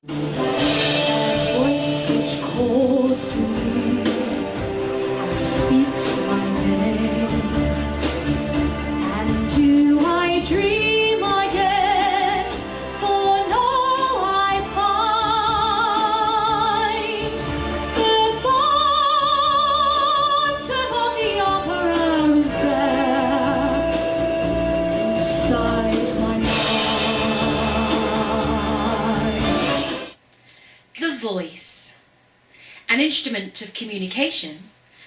Voice which calls to me and speaks my name, and do I dream again? For now I find the phantom of the opera is there inside my mind. The voice, an instrument of communication,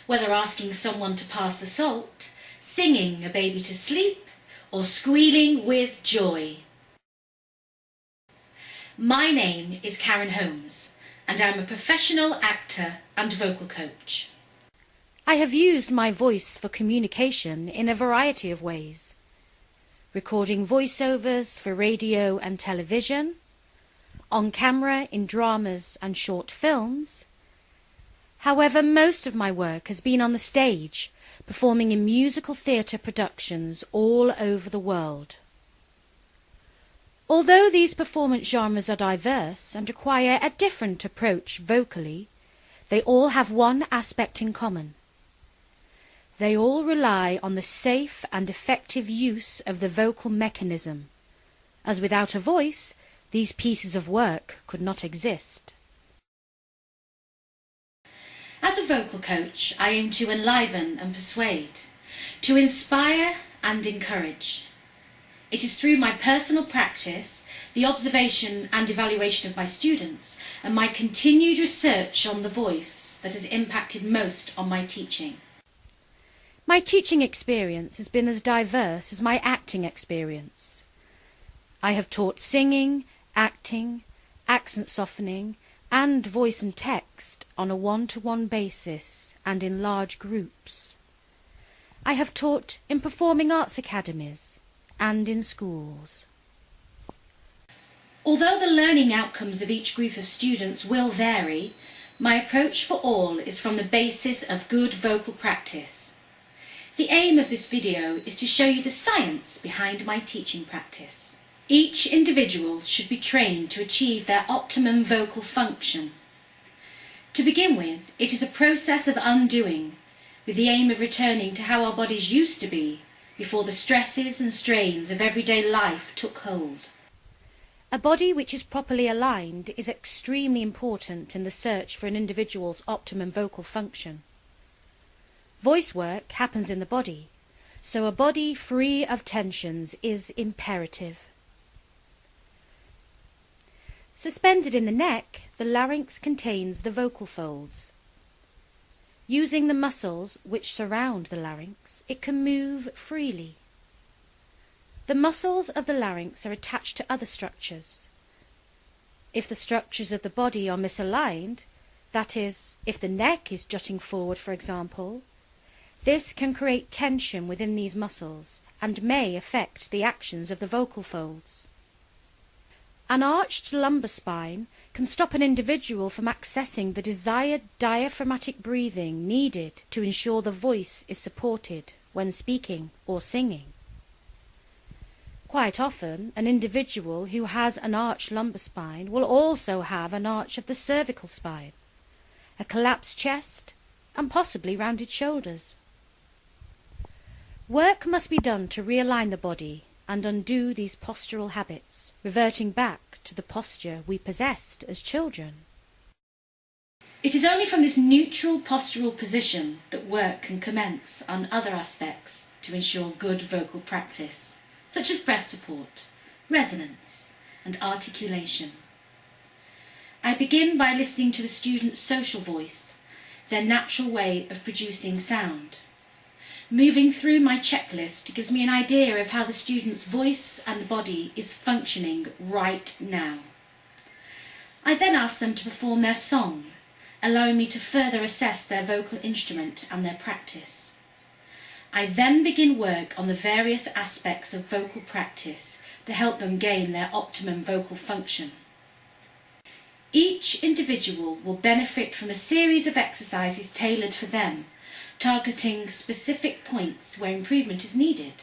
whether asking someone to pass the salt, singing a baby to sleep, or squealing with joy. My name is Karen Holmes, and I'm a professional actor and vocal coach. I have used my voice for communication in a variety of ways, recording voiceovers for radio and television, on camera in dramas and short films. However, most of my work has been on the stage, performing in musical theatre productions all over the world. Although these performance genres are diverse and require a different approach vocally, they all have one aspect in common. They all rely on the safe and effective use of the vocal mechanism, as without a voice, these pieces of work could not exist. As a vocal coach, I aim to enliven and persuade, to inspire and encourage. It is through my personal practice, the observation and evaluation of my students, and my continued research on the voice that has impacted most on my teaching. My teaching experience has been as diverse as my acting experience. I have taught singing, acting, accent softening, and voice and text on a one-to-one basis and in large groups. I have taught in performing arts academies and in schools. Although the learning outcomes of each group of students will vary, my approach for all is from the basis of good vocal practice. The aim of this video is to show you the science behind my teaching practice. Each individual should be trained to achieve their optimum vocal function. To begin with, it is a process of undoing, with the aim of returning to how our bodies used to be before the stresses and strains of everyday life took hold. A body which is properly aligned is extremely important in the search for an individual's optimum vocal function. Voice work happens in the body, so a body free of tensions is imperative. Suspended in the neck, the larynx contains the vocal folds. Using the muscles which surround the larynx, it can move freely. The muscles of the larynx are attached to other structures. If the structures of the body are misaligned, that is, if the neck is jutting forward, for example, this can create tension within these muscles and may affect the actions of the vocal folds. An arched lumbar spine can stop an individual from accessing the desired diaphragmatic breathing needed to ensure the voice is supported when speaking or singing. Quite often, an individual who has an arched lumbar spine will also have an arch of the cervical spine, a collapsed chest, and possibly rounded shoulders. Work must be done to realign the body and undo these postural habits, reverting back to the posture we possessed as children. It is only from this neutral postural position that work can commence on other aspects to ensure good vocal practice, such as breath support, resonance, and articulation. I begin by listening to the student's social voice, their natural way of producing sound. Moving through my checklist gives me an idea of how the student's voice and body is functioning right now. I then ask them to perform their song, allowing me to further assess their vocal instrument and their practice. I then begin work on the various aspects of vocal practice to help them gain their optimum vocal function. Each individual will benefit from a series of exercises tailored for them, targeting specific points where improvement is needed.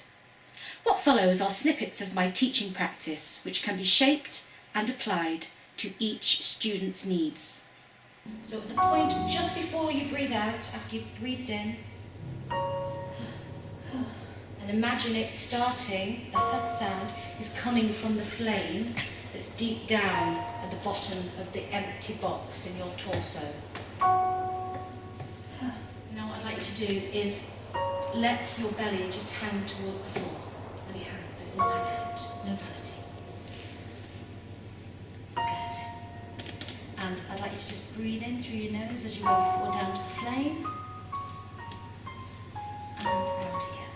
What follows are snippets of my teaching practice, which can be shaped and applied to each student's needs. So at the point just before you breathe out, after you've breathed in, and imagine it starting, the "h" sound is coming from the flame that's deep down at the bottom of the empty box in your torso. Now what I'd like you to do is let your belly just hang towards the floor. Belly hang, let it all hang out, no vanity. Good. And I'd like you to just breathe in through your nose as you go before down to the flame. And out again.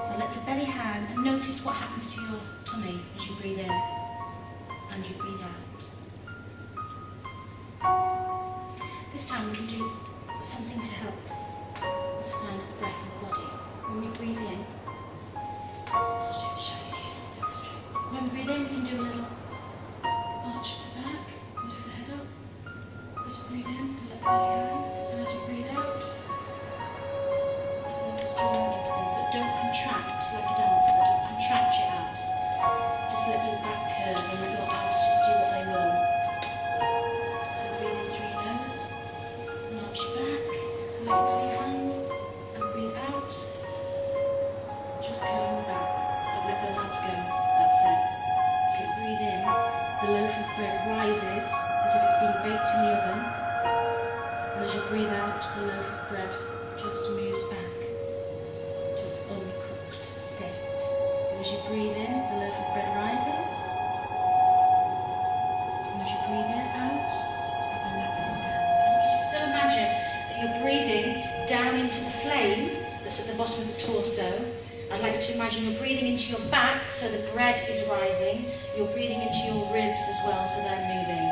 So let your belly hang and notice what happens to your tummy as you breathe in and you breathe out. This time we can do something to help us find the breath in the body. When we breathe in, I'll show you here, demonstrate. When we breathe in, we can do a little arch at the back, lift the head up. As you breathe in, let the belly hang, and as you breathe out, but don't contract like a dancer, don't contract your abs. Just let your back curve and let your abs just do what they will. So breathe in through your nose, and arch your back, and let your belly hang, and breathe out. Just curling back, but let those abs go, that's it. If you breathe in, the loaf of bread rises as if it's been baked in the oven, and as you breathe out, the loaf of bread just moves back to its uncooked state. So as you breathe in, the loaf of bread rises, and as you breathe in, out, it relaxes down. I want you to still imagine that you're breathing down into the flame that's at the bottom of the torso. I'd like you to imagine you're breathing into your back, so the bread is rising. You're breathing into your ribs as well, so they're moving.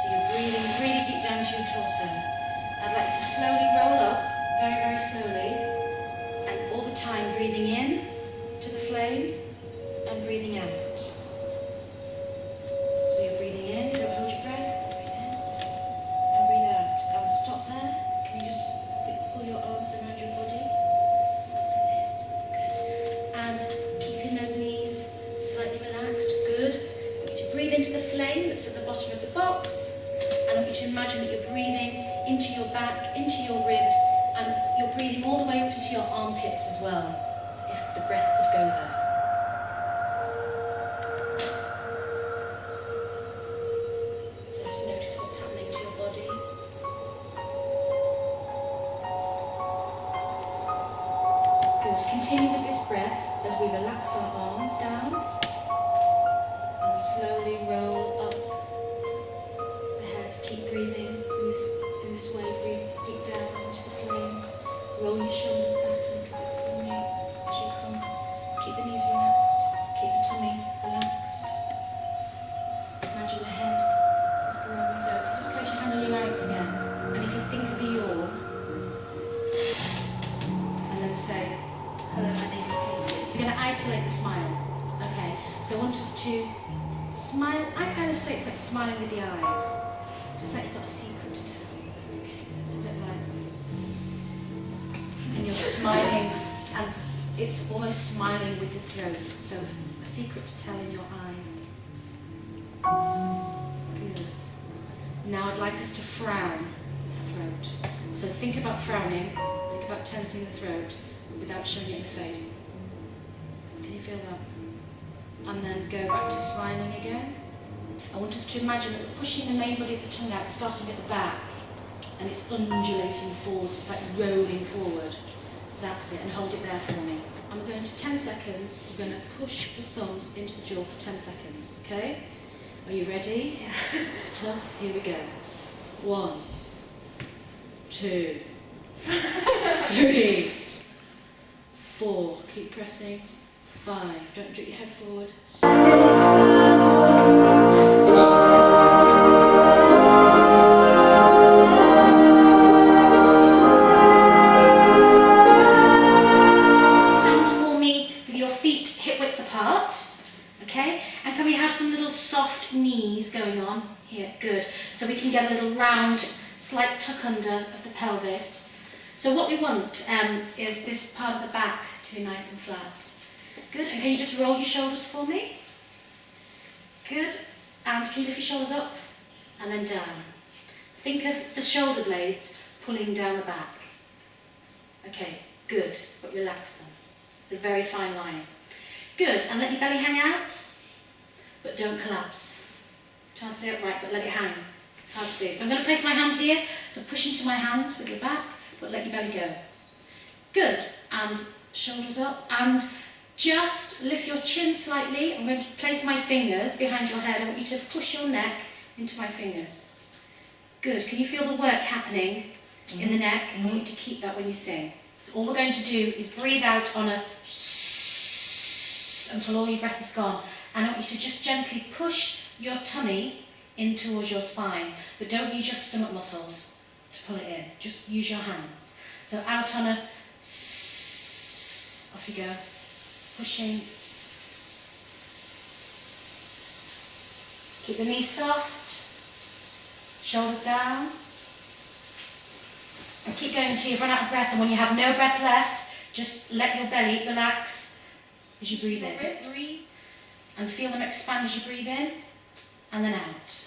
So you're breathing really deep down into your torso. I'd like you to slowly roll up, very, very slowly, and all the time breathing in to the flame and breathing out. So you're breathing in, don't hold your breath, breathe in and breathe out. I'll stop there. Can you just pull your arms around your body? Like this. Good. And keeping those knees slightly relaxed. Good. I want you to breathe into the flame that's at the bottom of the box. And I want you to imagine that you're breathing into your back, into your ribs, and you're breathing all the way up into your armpits as well, if the breath could go there. So just notice what's happening to your body. Good. Continue with this breath as we relax our arms down and slowly roll up the head. Keep breathing in this way. Breathe deep down into the flame. Roll your shoulders back a little bit for me as you come. Keep the knees relaxed. Keep the tummy relaxed. Imagine the head is growing. So just place your hand on your larynx again. And if you think of the yawn, and then say, "Hello, my name is Katie." We're going to isolate the smile. Okay, so I want us to smile. I kind of say it's like smiling with the eyes. Just like you've got a secret to tell. Okay, it's a bit like, and you're smiling, and it's almost smiling with the throat. So a secret to tell in your eyes. Good. Now I'd like us to frown the throat. So think about frowning. Think about tensing the throat without showing it in the face. Can you feel that? And then go back to smiling again. I want us to imagine that we're pushing the main body of the tongue out, starting at the back, and it's undulating forwards, it's like rolling forward. That's it, and hold it there for me. And we're going to 10 seconds, we're going to push the thumbs into the jaw for 10 seconds, okay? Are you ready? It's tough, here we go. 1, 2, 3, 4, keep pressing. 5, don't droop your head forward. 6, stand for me with your feet hip width apart, okay? And can we have some little soft knees going on here? Good. So we can get a little round, slight tuck under of the pelvis. So what we want is this part of the back to be nice and flat. Good, and can you just roll your shoulders for me? Good. And can you lift your shoulders up and then down? Think of the shoulder blades pulling down the back. Okay, good, but relax them. It's a very fine line. Good, and let your belly hang out, but don't collapse. Try and stay upright, but let it hang. It's hard to do. So I'm going to place my hand here, so push into my hand with your back, but let your belly go. Good, and shoulders up, and just lift your chin slightly. I'm going to place my fingers behind your head. I want you to push your neck into my fingers. Good, can you feel the work happening in the neck? I want you to keep that when you sing. So all we're going to do is breathe out on a until all your breath is gone. And I want you to just gently push your tummy in towards your spine, but don't use your stomach muscles to pull it in. Just use your hands. So out on a off you go, pushing. Keep the knees soft, shoulders down, and keep going until you've run out of breath. And when you have no breath left, just let your belly relax as you breathe in. Breathe and feel them expand as you breathe in and then out.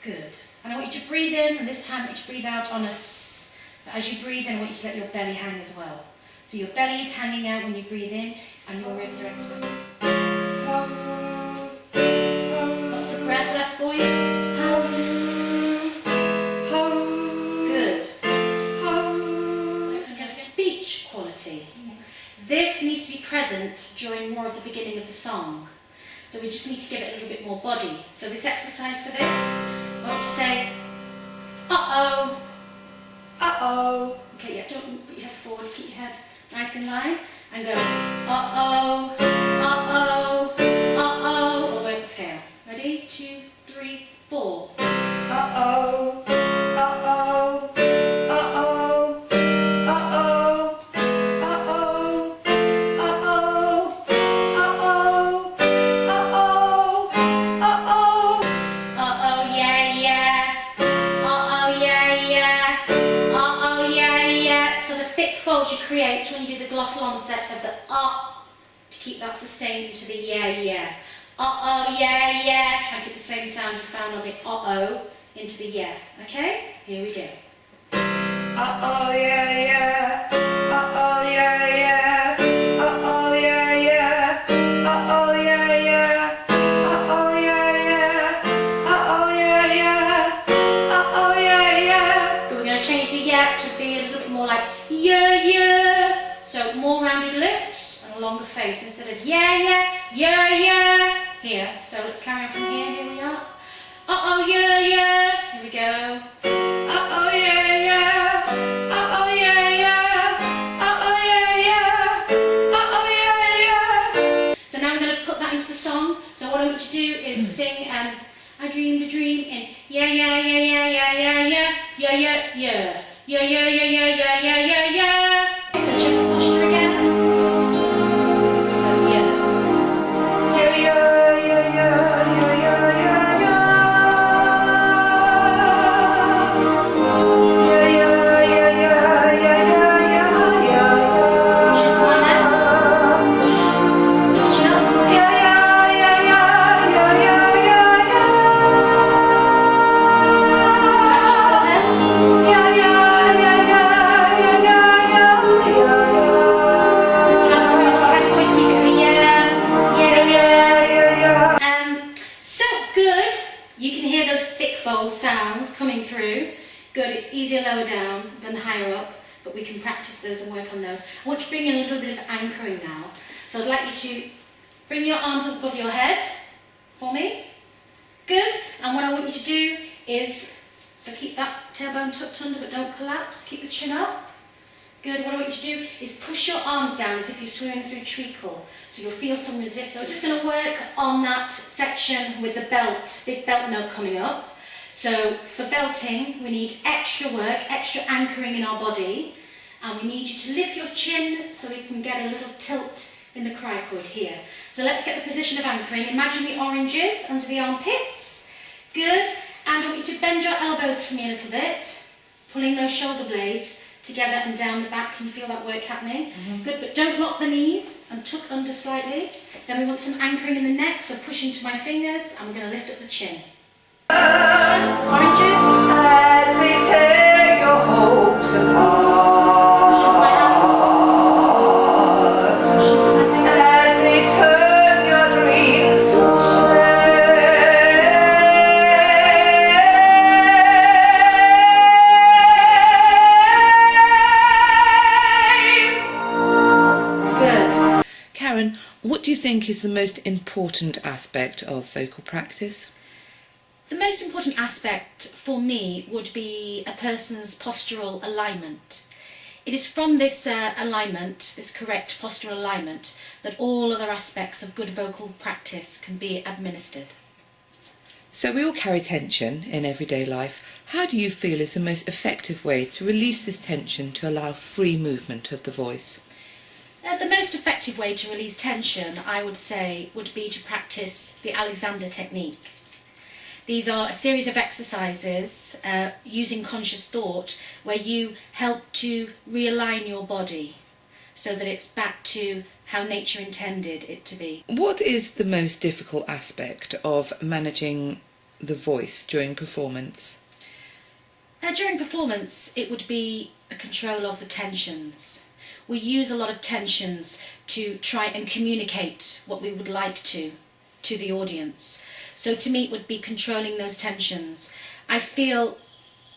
Good. And I want you to breathe in, and this time I want you to breathe out on a S. But as you breathe in, I want you to let your belly hang as well. So your belly is hanging out when you breathe in, and your ribs are expanding. Lots of breath, less voice. Good. We're going to speech quality. This needs to be present during more of the beginning of the song. So we just need to give it a little bit more body. So this exercise for this, I want to say, uh-oh, uh-oh. Okay, yeah, don't put your head forward, keep your head nice in line, and go, uh-oh, uh-oh, uh-oh, all the way up the scale. Ready? 2, 3, 4. Uh-oh, uh-oh, uh-oh, uh-oh, uh-oh, uh-oh, uh-oh, uh-oh, uh-oh, yeah, yeah, uh-oh, yeah, yeah, uh-oh, yeah, yeah. So the thick folds you create when you do the glottal onset of the to keep that sustained into the yeah, yeah. Uh-oh, yeah, yeah. Try and keep the same sound you found on the uh-oh into the yeah. Okay? Here we go. Uh-oh, yeah, yeah. Uh-oh, yeah, yeah. Uh-oh, yeah, yeah. Uh-oh, yeah, yeah. Uh-oh, yeah, yeah. Uh-oh, yeah, yeah. Uh-oh, yeah, yeah. But we're going to change the yeah to be a little bit more like yeah, yeah. So more rounded lips and a longer face instead of yeah, yeah, yeah, yeah. Here. So let's carry on from here. Here we are. Uh-oh, yeah, yeah. Here we go. Uh-oh, yeah, yeah. Uh-oh, yeah, yeah. Uh-oh, yeah, yeah. Uh-oh, yeah, yeah. So now we're going to put that into the song. So what I want you to do is sing I dreamed a dream in yeah, yeah, yeah, yeah, yeah, yeah, yeah, yeah, yeah, yeah, yeah, yeah, yeah, yeah, yeah, yeah, yeah, yeah. So check the posture again. So yeah. Yeah, yeah, yeah, yeah, yeah, yeah, yeah, yeah. Yeah, yeah, yeah, yeah, yeah, yeah, yeah, yeah. Push into my neck. Lift your chin up. Yeah, yeah, yeah, yeah, yeah, yeah, yeah, yeah. Relax your forehead. Yeah, yeah, yeah, yeah, yeah, yeah, yeah, yeah. Try not to go into your head voice. Keep it in the yeah, yeah, yeah. So good. You can hear those thick fold sounds coming through. Good. It's easier lower down than higher up, but we can practice those and work on those. I want to bring in a little bit of anchoring now. So I'd like you to bring your arms up above your head for me. Good. And what I want you to do is, so keep that tailbone tucked under but don't collapse. Keep the chin up. Good. What I want you to do is push your arms down as if you're swimming through treacle. So you'll feel some resistance. So we're just going to work on that section with the belt, big belt note coming up. So for belting, we need extra work, extra anchoring in our body. And we need you to lift your chin so we can get a little tilt in the cricoid here. So let's get the position of anchoring. Imagine the oranges under the armpits. Good. And I want you to bend your elbows for me a little bit, pulling those shoulder blades together and down the back. Can you feel that work happening? Good, but don't lock the knees and tuck under slightly. Then we want some anchoring in the neck, so push into my fingers and we're going to lift up the chin. Oranges. As they tear your hopes apart, Push into my hands. Push into my fingers. as they turn your dreams to shame. Good. Karen, what do you think is the most important aspect of vocal practice? The most important aspect for me would be a person's postural alignment. It is from this alignment, this correct postural alignment, that all other aspects of good vocal practice can be administered. So we all carry tension in everyday life. How do you feel is the most effective way to release this tension to allow free movement of the voice? The most effective way to release tension, I would say, would be to practice the Alexander technique. These are a series of exercises using conscious thought where you help to realign your body so that it's back to how nature intended it to be. What is the most difficult aspect of managing the voice during performance? During performance, it would be a control of the tensions. We use a lot of tensions to try and communicate what we would like to the audience. So to me it would be controlling those tensions. I feel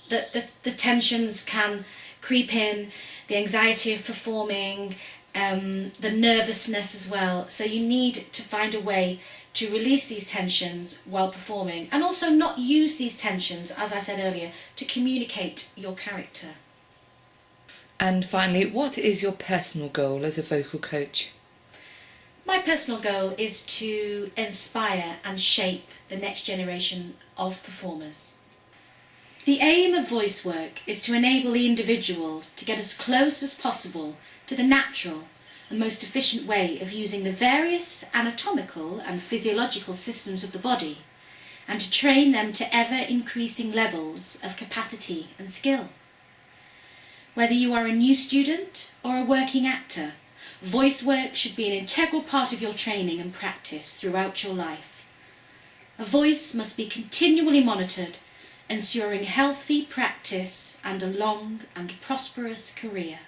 that the tensions can creep in, the anxiety of performing, the nervousness as well. So you need to find a way to release these tensions while performing, and also not use these tensions, as I said earlier, to communicate your character. And finally, what is your personal goal as a vocal coach? My personal goal is to inspire and shape the next generation of performers. The aim of voice work is to enable the individual to get as close as possible to the natural and most efficient way of using the various anatomical and physiological systems of the body, and to train them to ever-increasing levels of capacity and skill. Whether you are a new student or a working actor, voice work should be an integral part of your training and practice throughout your life. A voice must be continually monitored, ensuring healthy practice and a long and prosperous career.